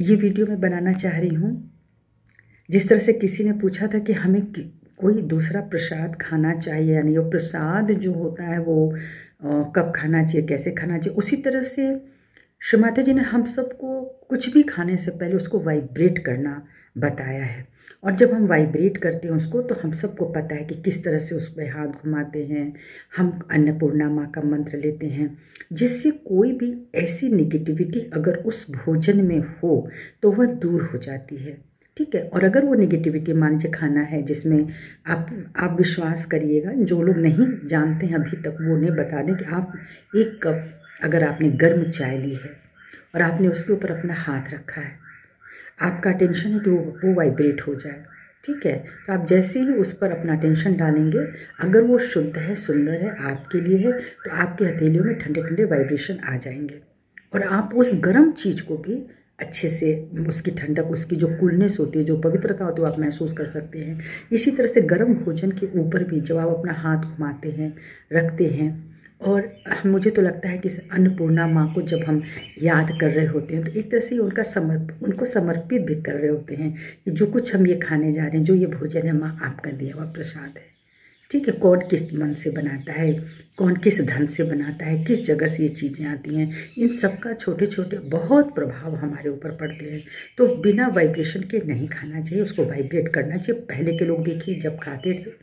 ये वीडियो मैं बनाना चाह रही हूँ। जिस तरह से किसी ने पूछा था कि हमें कोई दूसरा प्रसाद खाना चाहिए या नहीं, वो प्रसाद जो होता है वो कब खाना चाहिए, कैसे खाना चाहिए, उसी तरह से श्री माता जी ने हम सबको कुछ भी खाने से पहले उसको वाइब्रेट करना बताया है। और जब हम वाइब्रेट करते हैं उसको, तो हम सबको पता है कि किस तरह से उस पर हाथ घुमाते हैं। हम अन्नपूर्णा माँ का मंत्र लेते हैं, जिससे कोई भी ऐसी निगेटिविटी अगर उस भोजन में हो तो वह दूर हो जाती है। ठीक है। और अगर वो निगेटिविटी मान लीजिए खाना है जिसमें आप विश्वास करिएगा, जो लोग नहीं जानते हैं अभी तक वो उन्हें बता दें कि आप 1 कप अगर आपने गर्म चाय ली है और आपने उसके ऊपर अपना हाथ रखा है, आपका टेंशन है कि वो वाइब्रेट हो जाए। ठीक है। तो आप जैसे ही उस पर अपना टेंशन डालेंगे, अगर वो शुद्ध है, सुंदर है, आपके लिए है, तो आपके हथेलियों में ठंडे ठंडे वाइब्रेशन आ जाएंगे। और आप उस गर्म चीज़ को भी अच्छे से, उसकी ठंडक, उसकी जो कूलनेस होती है, जो पवित्रता होती है, वो आप महसूस कर सकते हैं। इसी तरह से गर्म भोजन के ऊपर भी जब आप अपना हाथ घुमाते हैं, रखते हैं, और मुझे तो लगता है कि इस अन्नपूर्णा माँ को जब हम याद कर रहे होते हैं तो एक तरह से उनको समर्पित भी कर रहे होते हैं कि जो कुछ हम ये खाने जा रहे हैं, जो ये भोजन है माँ आपका दिया हुआ प्रसाद है। ठीक है। कौन किस मन से बनाता है, कौन किस धन से बनाता है, किस जगह से ये चीज़ें आती हैं, इन सब का छोटे छोटे बहुत प्रभाव हमारे ऊपर पड़ते हैं। तो बिना वाइब्रेशन के नहीं खाना चाहिए, उसको वाइब्रेट करना चाहिए। पहले के लोग देखिए जब खाते थे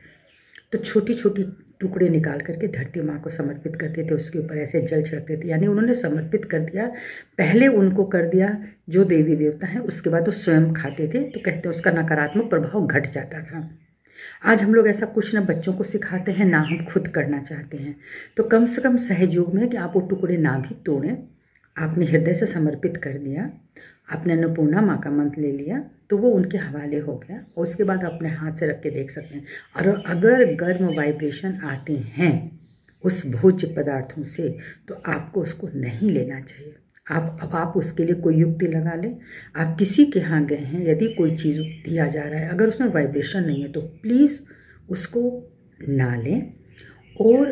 तो छोटी छोटी टुकड़े निकाल करके धरती माँ को समर्पित करते थे, उसके ऊपर ऐसे जल छिड़कते थे, यानी उन्होंने समर्पित कर दिया। पहले उनको कर दिया जो देवी देवता हैं, उसके बाद वो स्वयं खाते थे, तो कहते हैं उसका नकारात्मक प्रभाव घट जाता था। आज हम लोग ऐसा कुछ ना बच्चों को सिखाते हैं, ना हम खुद करना चाहते हैं। तो कम से कम सहयोग में कि आप वो टुकड़े ना भी तोड़ें, आपने हृदय से समर्पित कर दिया, आपने अन्नपूर्णा माँ का मंत्र ले लिया, तो वो उनके हवाले हो गया। और उसके बाद अपने हाथ से रख के देख सकते हैं। और अगर गर्म वाइब्रेशन आते हैं उस भोज्य पदार्थों से, तो आपको उसको नहीं लेना चाहिए। अब आप उसके लिए कोई युक्ति लगा लें। आप किसी के यहाँ गए हैं, यदि कोई चीज़ दिया जा रहा है, अगर उसमें वाइब्रेशन नहीं है तो प्लीज़ उसको ना लें। और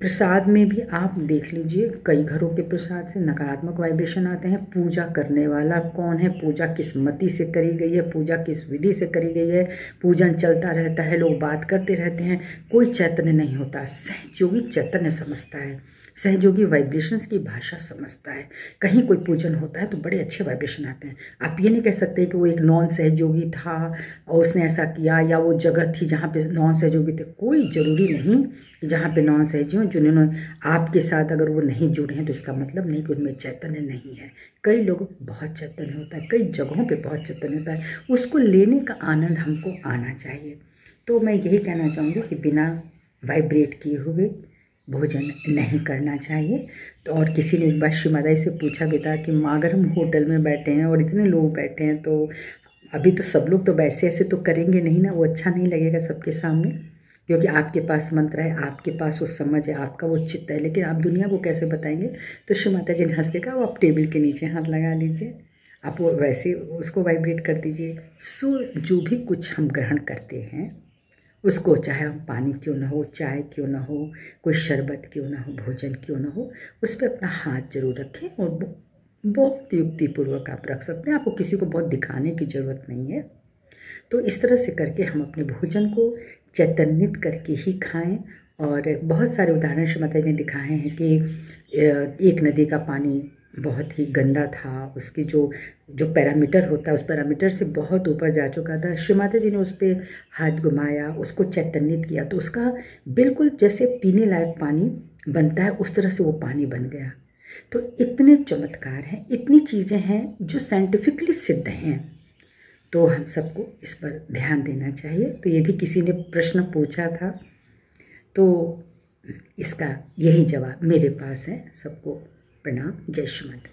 प्रसाद में भी आप देख लीजिए, कई घरों के प्रसाद से नकारात्मक वाइब्रेशन आते हैं। पूजा करने वाला कौन है, पूजा किस मति से करी गई है, पूजा किस विधि से करी गई है, पूजन चलता रहता है, लोग बात करते रहते हैं, कोई चैतन्य नहीं होता। सहयोगी चैतन्य समझता है, सहयोगी वाइब्रेशंस की भाषा समझता है। कहीं कोई पूजन होता है तो बड़े अच्छे वाइब्रेशन आते हैं। आप ये नहीं कह सकते कि वो एक नॉन सहयोगी था और उसने ऐसा किया, या वो जगह थी जहाँ पे नॉन सहयोगी थे। कोई ज़रूरी नहीं कि जहाँ पे नॉन सहयोगी, जिन्होंने आपके साथ अगर वो नहीं जुड़े हैं तो इसका मतलब नहीं कि उनमें चैतन्य नहीं है। कई लोग बहुत चैतन्य होता है, कई जगहों पे बहुत चैतन्य होता है, उसको लेने का आनंद हमको आना चाहिए। तो मैं यही कहना चाहूँगी कि बिना वाइब्रेट किए हुए भोजन नहीं करना चाहिए। तो और किसी ने एक बार श्री माता से पूछा भी था कि माँ अगर हम होटल में बैठे हैं और इतने लोग बैठे हैं, तो अभी तो सब लोग तो वैसे ऐसे तो करेंगे नहीं ना, वो अच्छा नहीं लगेगा सबके सामने, क्योंकि आपके पास मंत्र है, आपके पास वो समझ है, आपका वो चित्त है, लेकिन आप दुनिया को कैसे बताएंगे। तो श्री माता जी ने हंस के कहा, वो आप टेबल के नीचे हाथ लगा लीजिए, आप वो वैसे उसको वाइब्रेट कर दीजिए। सो जो भी कुछ हम ग्रहण करते हैं उसको, चाहे हम पानी क्यों ना हो, चाय क्यों ना हो, कोई शरबत क्यों ना हो, भोजन क्यों ना हो, उस पर अपना हाथ जरूर रखें। और बहुत युक्तिपूर्वक आप रख सकते हैं, आपको किसी को बहुत दिखाने की ज़रूरत नहीं है। तो इस तरह से करके हम अपने भोजन को चैतन्यित करके ही खाएं। और बहुत सारे उदाहरण श्री माता जी ने दिखाए हैं कि एक नदी का पानी बहुत ही गंदा था, उसकी जो जो पैरामीटर होता है उस पैरामीटर से बहुत ऊपर जा चुका था। श्री माता जी ने उस पर हाथ घुमाया, उसको चैतन्यित किया, तो उसका बिल्कुल जैसे पीने लायक पानी बनता है उस तरह से वो पानी बन गया। तो इतने चमत्कार हैं, इतनी चीज़ें हैं जो साइंटिफिकली सिद्ध हैं। तो हम सबको इस पर ध्यान देना चाहिए। तो ये भी किसी ने प्रश्न पूछा था, तो इसका यही जवाब मेरे पास है। सबको प्रणाम, जय श्री माता।